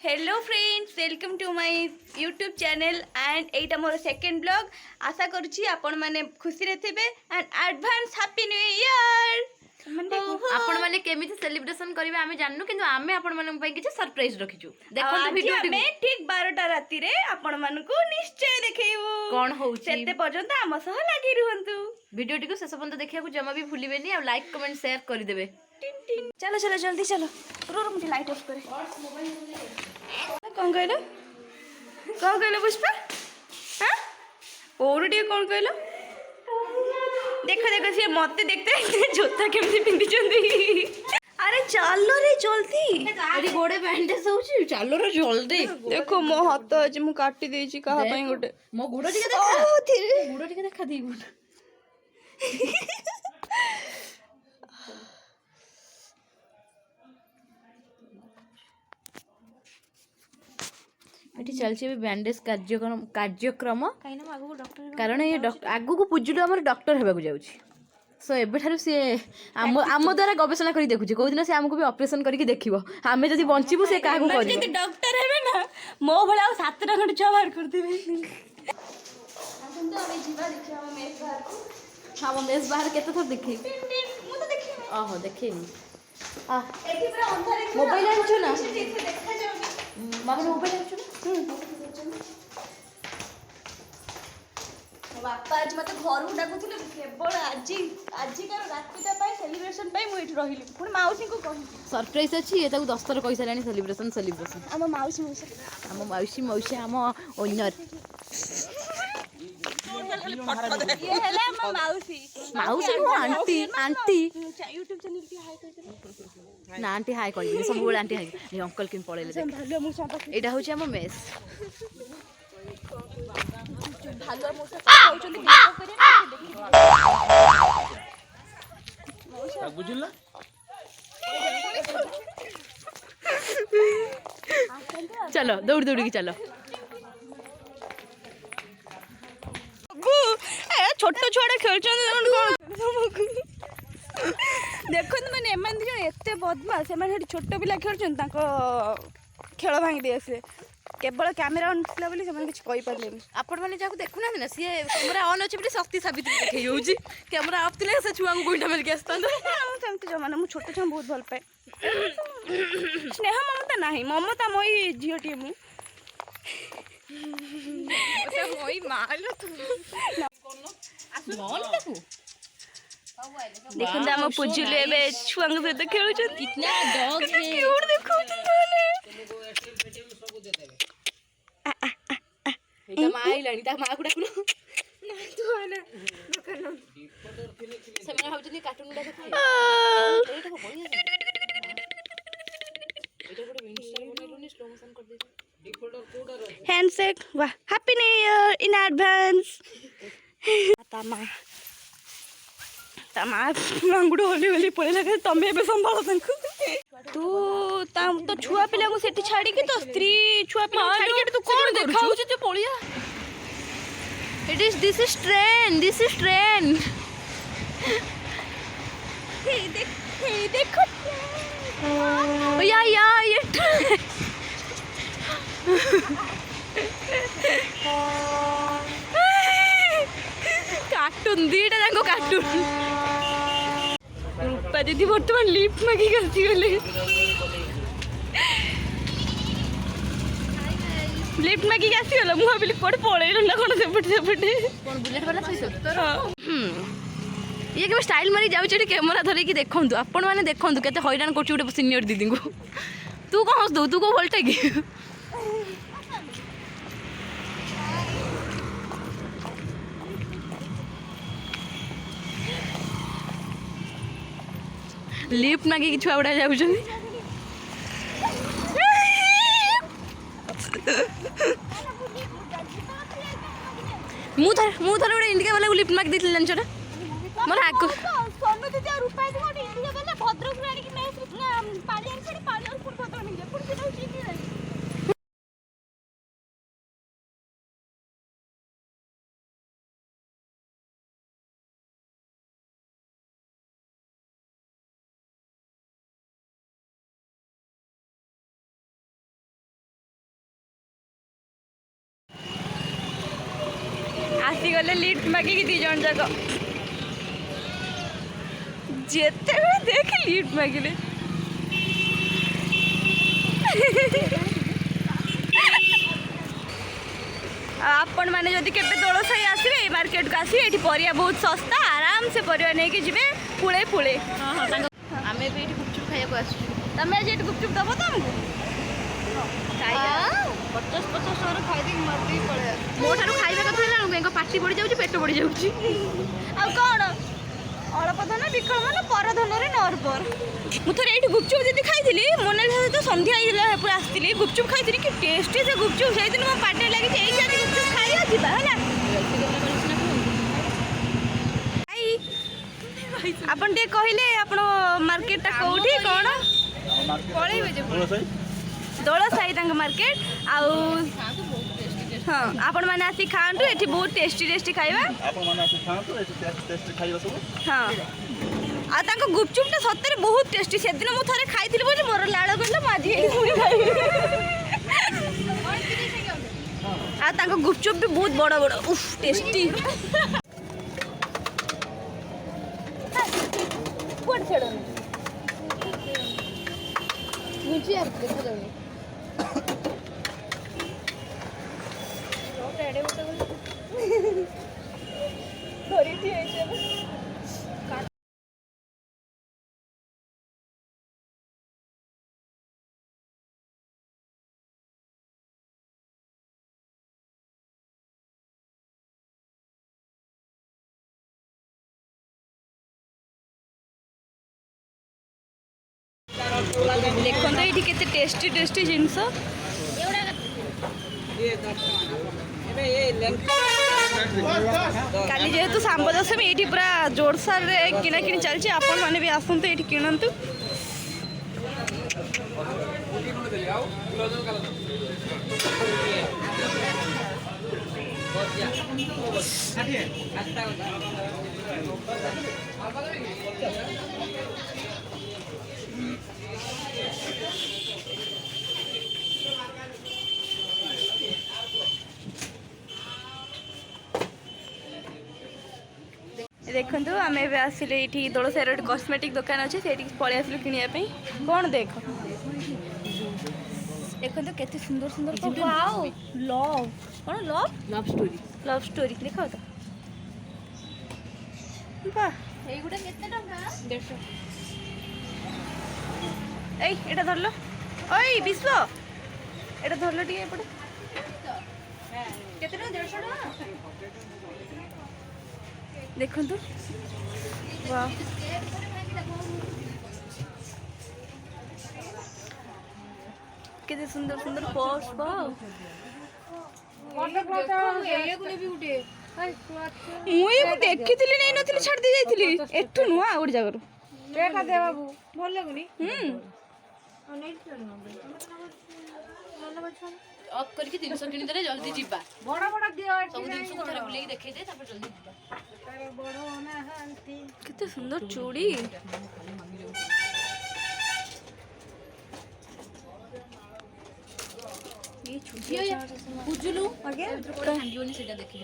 Hello friends, welcome to my YouTube channel and एटा मोर second blog. आशा करुच्ची आपण माने खुशी रे थिबे and advance happy new year. आपण माने केमिति सेलिब्रेशन करिवे आमे जाननु किंतु आमे आपण माने पई किछ सरप्राइज रखिछु। देखो वीडियो में ठीक 12टा राती रे आपण मानकू निश्चय देखेबू कोन होउची सेते पर्यंत आम सह लागि रहंतु। वीडियो टिको शेष पर्यंत देखिया को जमा भी भूलिबेनी और लाइक कमेंट शेयर करि देबे। चलो चलो जल्दी चलो। रो मुझे लाइट ऑफ करे। कौन कहलो पुष्पा? हाँ और टे कौन कहलो? देखो देखो सी मत देखते जोता केमती पिंधि चंदी। अरे चलो रे जल्दी। अरे गोड़े बैंडेज होउची चलो रे जल्दी। देखो मो हाथ आज मु काटी देची कहा पई गोटे। मो गुडो टिके देखा। ओ थिरे गुडो टिके देखा दी गुड। एठी चलछि भी बैंडेज कार्यक्रम कारण ये आगु को पूजुलु हमर डॉक्टर हेबा को जाउछि सो एबे थारु से आम द्वारा गवेषणा करी देखुछि कोइ दिन से हमको भी ऑपरेशन करके देखिबो हमें जदी बंचिबु से काहू करिबो जदी डॉक्टर हेबे ना मो भला 7टा खंड छुआ बाहर कर देबे। आसन तो अबे जीवा देखिया हम मेस बाहर को। हम मेस बाहर केते थोर देखि मु तो देखि ओहो देखिनी आ एठी पूरा अंधारे मोबाइल आनछु ना देखा जाउनी मामा मोबाइल आनछु ना बापा आज मत घर डाकुले केवल आजिकार रातिटा सेलिब्रेशन मु एठी रहिली पुणी माउसी को कहि सरप्राइज अछि ए ताको 10 थर कहि सालानी सेलिब्रेशन आम माउसी मौसी आम ओनर ये हेले हम मौसी को आंटी यूट्यूब चैनल की हाय कर ना आंटी हाय कहि सब बोल आंटी हाय ए अंकल किन पळेले देख भालो मु संपा एटा होछि हम मेस भालो मु संपा कहउछन देखि बुझिला चलो दौड़ दौड़ के चलो छोट छुआ खेल देखो मैंने एमान दी एत बदमाश से छोट पिला खेल खेल भांगी दे आसे केवल कैमेरा ऑन थिला बोली से कुछ कहि पारले आपण माने जाको देखु ना ना सी कैमरा ऑन अछि बिटे शक्ति साबित देखै होउची कैमरा ऑफ थिले से छुआ को गोइठा मेल के आस्तान हम सेमती जमाना मु छोट छुआ बहुत भल पाए स्नेह ममता नाही ममता मोई झियोटी मु ओते मोई माल तू नॉन देखु देखन हम पूजिले एबे छुआंग सहित खेलु छ कितना डॉग है क्यूट देखो तने एटा माई लानी ता मा को डाकुनो नहीं तू आना दुकान से मैं भाबजनी कार्टून डा देखै एटा को बढ़िया एटा को इंस्टा बनाइलोनी स्लो मोशन कर दे हैंडशेक वाह happy new year in advance तमा मांगुडो होली होली पळे लगे तमे बे संभाळ तंकु तू तो छुआ पिला को सेठी छाड़ी के तो स्त्री छुआ पिला छाड़ी के तू कोन देखाउ छ ते पळिया दिस इज ट्रेन हे देखो या ये कार्टून दीटा जाको कार्टून रूपा दीदी बर्तमान लिफ्ट मागी गलती गले लिफ्ट मागी आसी गला मु भाबिली कोड पळेल ना कोन सेपटे कोन बुलेट वाला सही ये के स्टाइल मारी जाउ छेटी कैमरा धरे की देखंतु आपण माने देखंतु केते हैरान करछु उटे सीनियर दीदी को तू को हंस दो तू को बोलता की लिफ्ट मागे कि छुआ उड़ा जाउ छनी मु थर उड़े इंडिका वाला को लिफ्ट माग दिथिल जानछो ना मोर आको सोनू दीदी और रूपा दीदी इंडिया वाला भद्रक में आड़ी की मैं पालियन छड़ी पालियन फुल भद्रक में पुर से चिनी आसीगले लिफ्ट मागिकी दी जन जाक जेते देख लिफ्ट मागिले आपण मैंने जदि केबे दोल साई आसबे मार्केट को आसबे ये परिया बहुत सस्ता आराम से परिया नहीं कि जीवे फुले फुले आमे भी एठी गुपचुप खाइया को आसु तमें आज ये गुपचुप दबो तो हमको 50-50 टका खाई मरती पड़े मो ठारू खाइबा कथा ना बेंग पाटी पड़ी जाउची पेट पड़ी जाउची आ कौन अल्प धन विकल मन पर धन नर पर मुझे ये गुपचुप जी खाई मोनालिसा सहित सन्ध्या पूरा आसती गुपचुप खाई कि टेस्टी से गुपचुप से दिन मो पाटे लगी गुपचुप खाइया जीवा आपन टे कहले आपण मार्केट कोठी कौन दोल साई तंग मार्केट आउ हाँ आपण मैंने आसी खातु ये बहुत टेस्टी टेस्टी खाइबा हाँ आ गुपचुपटा सतरे बहुत टेस्टी से दिन मुझे थे खाई बोली मोर लाड़ गला माझी आ गुपचुप भी बहुत बड़ बड़ उफ टेस्टी देखो तो ये केते टेस्टी टेस्टी जिनस काली जेहेतु सांब दशमी ये पूरा जोरसार किना किणी चलती आपण मैंने भी आसतु ये किणतु देखु आम ए आसिले ये दोल साइड कस्मेटिक दुकान अच्छे से पलि आसलु कि कौन देख देखो केते सुंदर सुंदर वाओ लव कौन लव स्टोरी देख तो एटा धरल ओई विश्व एटा धरल टी एपटे केते 150 टका देखु वाह केते सुंदर सुंदर पर्स मुई देखी नहीं नथली छाड़ दे जाइतली एठु नुआ आ गोटे जगह बेटा दे बाबू भल लगुनी ऑफ करके 300 किनी देले जल्दी जीवा बड़ा बड़ा दियो सब दिन को थोड़ा बुलेई देखे दे तापर जल्दी जीवा तारे बड़ो ना हांती केते सुंदर चूड़ी ये चूड़ी बुझलु आगे कोड़ा हांडियोनी सेटा देखि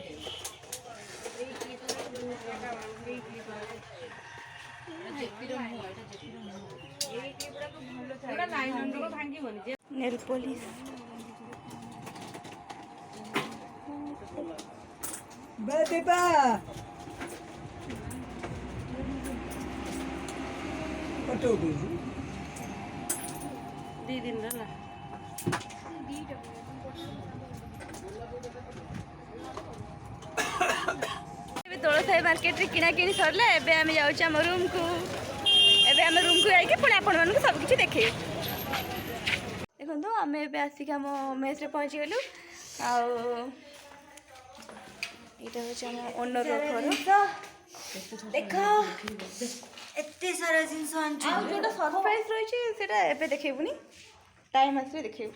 नेल पॉलिश बेबा कटो दी दिन रला दोल साई मार्केट रे किना किनी सरले एबे आमे जाउछ हम रूम को एबे आमे रूम को जाइके पुणी आपण मन को सब किछि देखे देखो तो आमे एबे आसी हम मेस रे पहुंच गेलु आ एटा होछ हम ओनर रो घर देखो एते सारा जिंस आंछु आ जोटा सरप्राइज रही छी सेटा एबे देखेबुनी टाइम आसरे देखेबु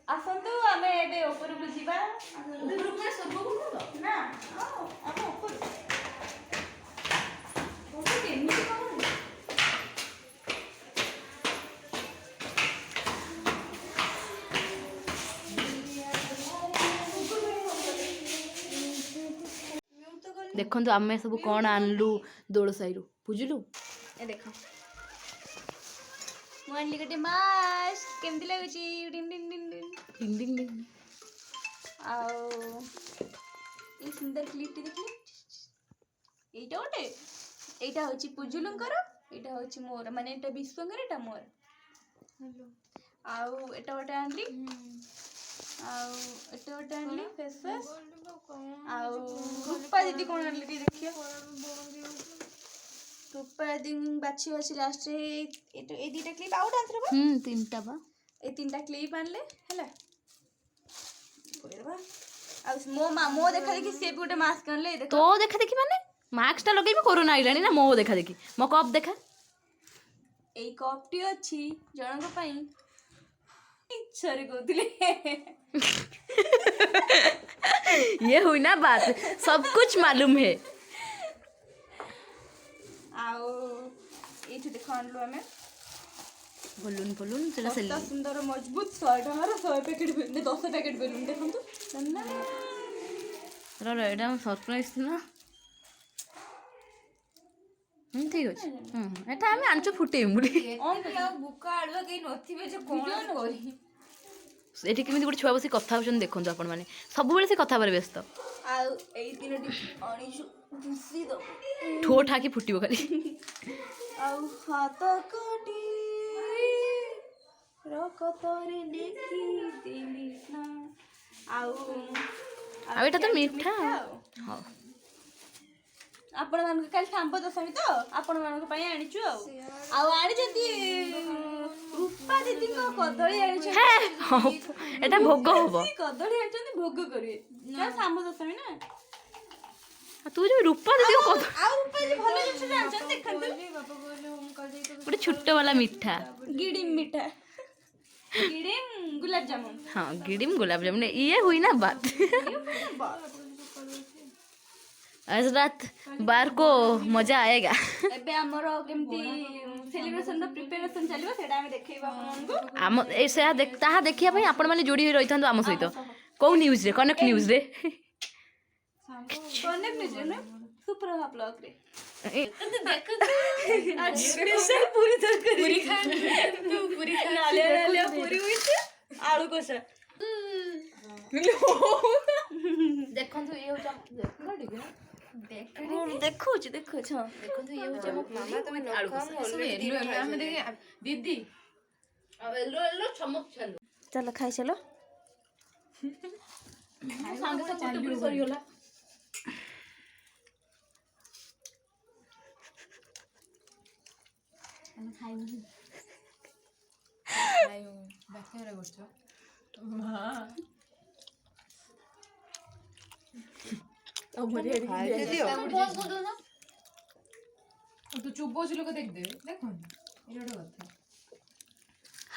आसंतु आमे एबे ऊपर को जीवा रूम में सब को ना हम ऊपर बहुत एनी ଦେଖନ୍ତୁ ଆମେ ସବୁ କ'ଣ ଆଣିଲୁ ଦୋଳ ସାହିରୁ ବୁଝିଲୁ। ଏ ଦେଖ ମୁଁ ଆଣିଲି ଗୋଟେ ମାସ୍କ କେମିତି ଲାଗୁଛି ଡିନ୍ ଡିନ୍ ଡିନ୍ ଡିନ୍। ଡିଂ ଡିଂ ଡିଂ। ଆଉ ଏଇ ସୁନ୍ଦର କ୍ଲିପଟି ଦେଖିଲେ ଏଇଟା ଗୋଟେ ଏଇଟା ହଉଛି ପୁଜୁଲୁଙ୍କର ଏଇଟା ହଉଛି ମୋର ମାନେ ଏଇଟା ବିଶ୍ୱଙ୍କର ଏଇଟା ମୋର। ଆଉ ଏଟା ଗୋଟେ ଆଣିଲି ଆଉ ଏଟା ଗୋଟେ ଆଣିଲି ଫେସ୍ ୱାଶ୍ ଆଉ ରୂପା ଦିଦି କ'ଣ ଆଣିଲି ଟିକେ ଦେଖିବା। ରୂପା ଦିଦି ବାଛି ବାଛି ଲାଷ୍ଟରେ ଏଇ ଦୁଇଟା କ୍ଲିପ୍ ଆଉ ଗୋଟେ ଆଣିଥିଲେ ବା 3ଟା ବା ଏଇ 3ଟା କ୍ଲିପ୍ ଆଣିଲେ ହେଲା। ଆଉ ମୋ ଦେଖା ଦେଖି ସିଏ ବି ଗୋଟେ ମାସ୍କ ଆଣିଲେ। ଏଇ ଦେଖ ତୋ ଦେଖା ଦେଖି ମାନେ ମାସ୍କଟା ଲଗେଇବି କୋରୋନା ଆଇଲାଣି ନା ମୋ ଦେଖା ଦେଖି। ମୋ କପ୍ ଦେଖା ଏଇ କପ୍ଟି ଅଛି ଜଣଙ୍କ ପାଇଁ ଇଚ୍ଛାରେ କହୁଥିଲେ ये हुई ना बात सब कुछ मालूम है। ଆଉ ଏଇଠି ଦେଖ ଆଣିଲୁ ଆମେ ବଲୁନ ବଲୁନ ସେଟା ସେଲ୍ ଏତେ ସୁନ୍ଦର ମଜବୁତ 100 ଟଙ୍କାର 100 ପ୍ୟାକେଟ୍ 10 ପ୍ୟାକେଟ୍ ବେଲୁନ ଦେଖନ୍ତୁ। ଏଇଟା ସରପ୍ରାଇଜ ଥିଲା। ଠିକ ଅଛି ଏଟା ଆମେ ଆଣିଛୁ ଫୁଟେଇବୁ ବୋଲି। ଏଠି କେମିତି ଗୋଟେ ଛୁଆ ବସି କଥା ହଉଛନ୍ତି ଦେଖନ୍ତୁ ଆପଣ ମାନେ ସବୁବେଳେ ସେ କଥା ହେବାରେ ବ୍ୟସ୍ତ। ଆଉ ଏଇ ତିନୋଟି ଆଣିଛୁ ଖୁସି ଦବ ଠୋ ଠାକି ଫୁଟିବ ଖାଲି। ଆଉ ହାତ କାଟି ରକତରେ ଲେଖିଦେଲି ନା ଆଉ ଏଇଟା ତ ମିଠା ହଉ। ଆପଣମାନଙ୍କୁ କାଲି ଶାମ୍ବ ଦଶମୀ ତ ଆପଣମାନଙ୍କ ପାଇଁ ଆଣିଛୁ ଆଉ ଆଣିଛନ୍ତି ରୂପା ଦିଦିଙ୍କ କଦଳୀ ଆଣିଛନ୍ତି। ଏଟା ଭୋଗ ହବ। କଦଳୀ ଆଣିଛନ୍ତି ଭୋଗ କରିବେ ଶାମ୍ବ ଦଶମୀ ନା। ତୁ ଯୋଉ ରୂପା ଦିଦି ଆଉ ରୂପା ଦିଦି ଭଲ ଜିନିଷ ଆଣିଛନ୍ତି ଦେଖନ୍ତୁ। ଗୋଟେ ଛୋଟ ବାଲା ମିଠା गिडिम मिठा गिडिम गुलाब जामुन। हाँ गिडिम गुलाब जामुन ये हुई ना बात। आज रात बार को मजा आएगा। एबे हमरो केमती सेलिब्रेशन रो प्रिपरेशन चलिबो सेटा हम देखैबा आपनको। आम ए से ताहा देखिया पई आपण माने जोडी होई रहिथांदो आम सहित को न्यूज रे कनेक्ट न्यूज रे सुप्रभा ब्लॉग रे देख आज स्पेशल पूरी तरकारी पूरी खा तू पूरी खा नाले पूरी हुई छे आलू कोसा देखंतु ए हो देखो देखो देखो छ देखंतु ए हो मामा तुम आलू कोसा सब एलो हम देख दीदी अब एलो एलो चमक चलो चलो खाई चलो संगे से चालू सरी होला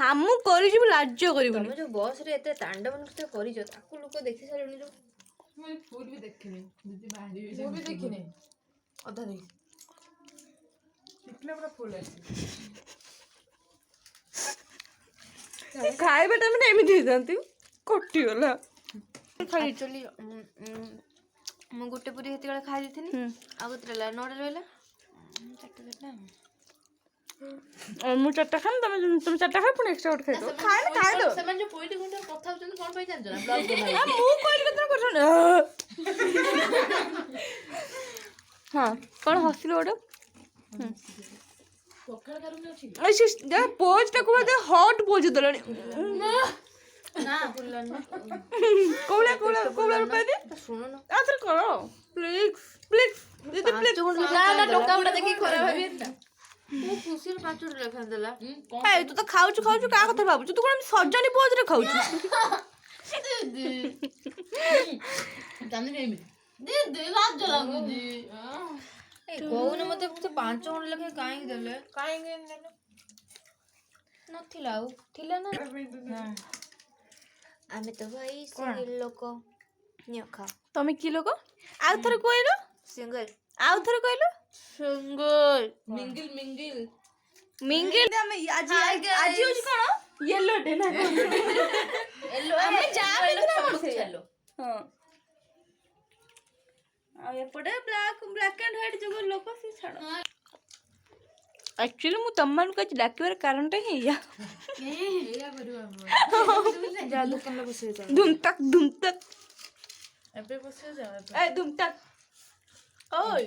हमू करिजु लाज करिबुनी तमे जो बस रे एते तांडव नृत्य करिजो ताकू लोक देखि सारणी जो मैं फुल भी देखिनी दीदी बाहरी भी देखिनी अधा देख कितना बड़ा फुल है खाइबा टाइम रे एमिति जानती कटि होला एक्चुअली मु गोटे पूरी हेती गळे खाइ दिथिनी आ गोतरेला नोडा रहला चट्टा चट्टा और मु चट्टा खाम तुम चट्टा खा पुनी एक्स्ट्रा उठ खाइ दो खाइ दो समान जो पॉइंट गुंडा कथा होचन कोन पई जान जना ब्लॉग बनाइ मु कोइ केतना करछन हां कोन हसिलो ओडो पकड़ करूनी अछि ऐसे जा पोज टाको दे हॉट पोज दलनी ना बोलन ना कोला कोला कोला रुपए दे सुनो ना आतर करो प्लीज प्लीज दीदी प्लीज ना ना टोका उडा देखि खराब होबी ना तू खुशी रे पांच लेखा देला ए तू तो खाउछु खाउछु का कथा भाबु तू कोन सजनी पोज रे खाउछु जानि रे दे दे लाज लागु दी ए कोन मते 5 घंटा लेखा काहे देले काहे देले नथिला au थिला ना आमे तो भाई सिंगल लोक नियो खा तमे की लोक आउ थर कोइलो सिंगल आउ थर कोइलो सिंगल मिंगल मिंगल मिंगल आमे आज आज होज कोन येलो डे ना येलो आमे जा बिना से येलो हां ଆଉ ଏପଟେ ବ୍ଲାକ୍ ଆଣ୍ଡ ହ୍ୱାଇଟ୍ ଯୋଉ ଲୋକ ସେ ଛାଡ଼। ଆକ୍ଚୁଆଲି ମୁଁ ତମମାନଙ୍କୁ ଆଜି ଡାକିବାର କାରଣଟା ହିଁ ଏଇଆ। ଧୁମତାକ ଧୁମତାକ ଏବେ ବସିବ ଯାଅ ଏ ଧୁମତାକ ଓଏ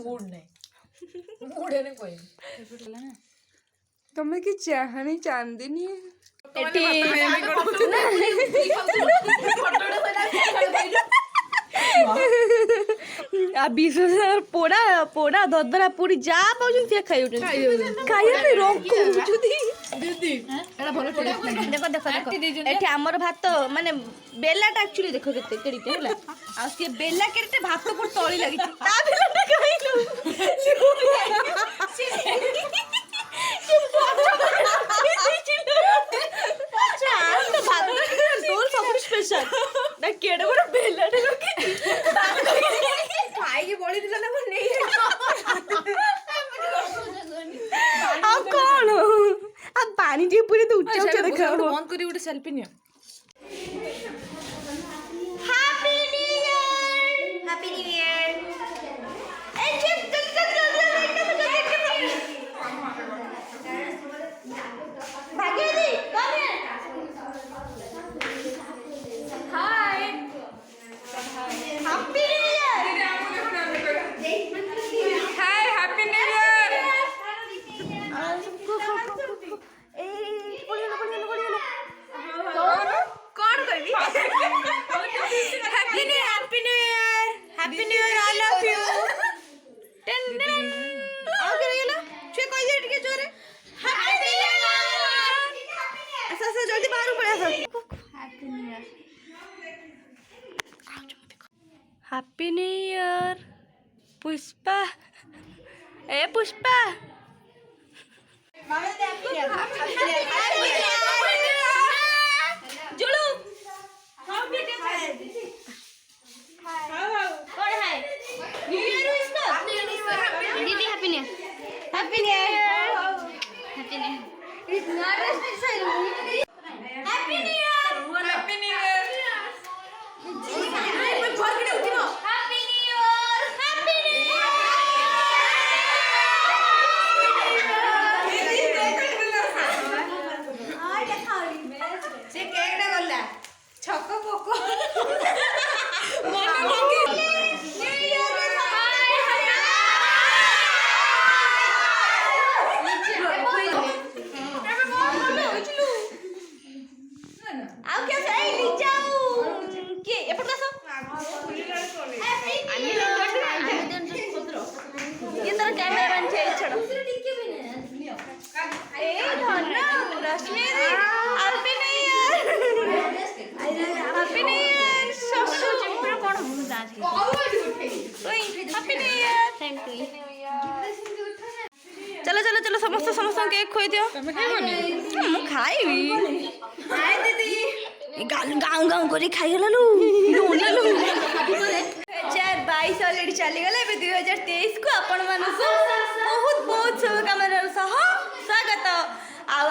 ମୁଡ୍ ନାହିଁ ମୁଡ୍ କହିବି ତମେ କି ଚାହାଣି ଚାନ୍ଦିନି ଏଠି ବିଶ୍ୱ ପୋଡ଼ା ପୋଡ଼ା ଦଦରା ପୁଡ଼ି ଯାହା ପାଉଛନ୍ତି ସେ ଖାଇଯାଉଛନ୍ତି ଖାଇବା ଦେଖ ଦେଖ ଦେଖ ଏଠି ଆମର ଭାତ ମାନେ ବେଲାଟା ଆକ୍ଚୁଆଲି ଦେଖ କେତେ କେଡ଼ିଟେ ହେଲା ଆଉ ସିଏ ବେଲା କେଡ଼ିଟେ ଭାତ କୋଉଠି ତଳି ଲାଗିଛି ତା ବେଲାଟା ଖାଇଲୁ କେଡେ ବଡ ବେଲାଟେ ଖାଇକି ବଳିଥିଲା ନା ନେଇ ଆଉ କଣ ଆଉ ପାଣି ଟିକେ ପୁରୀ ତ ଉଚ୍ଚା ଉଚ୍ଚା ଦେଖା ବନ୍ଦ କରି ଗୋଟେ ସେଲ୍ଫି ନିଅ ହ୍ୟାପି ନ୍ୟୁ ଇୟର ଏ ଚୁপ ଭାଗିଦି କମ hi happy new year hi happy new year ए कौन कहबी happy new year I love you टेन आ गेला छे कहि दे टिके जोरे हैप्पी न्यू ईयर ऐसा जल्दी बाहर पड़े happy new year happy new year Pushpa ए पुष्पा जुलू कौन है न्यू ईयर विश कर दीदी happy new year happy new year happy new year happy new year happy new year चलो चलो चलो समस्त समस्त केक खोई दियो मु खाइबी हाय दीदी गाँव गाँव करी खाइगला लु 2022 ऑलरेडी चली गला एबे 2023 को आपण मानसु बहुत बहुत शुभकामना सह स्वागत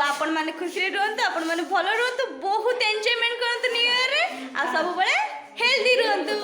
आपण माने खुशी रे रहंतु आपण माने भलो रहंतु बहुत एन्जॉयमेंट करंतु न्यू ईयर रे आ सब बळे हेल्दी रहंतु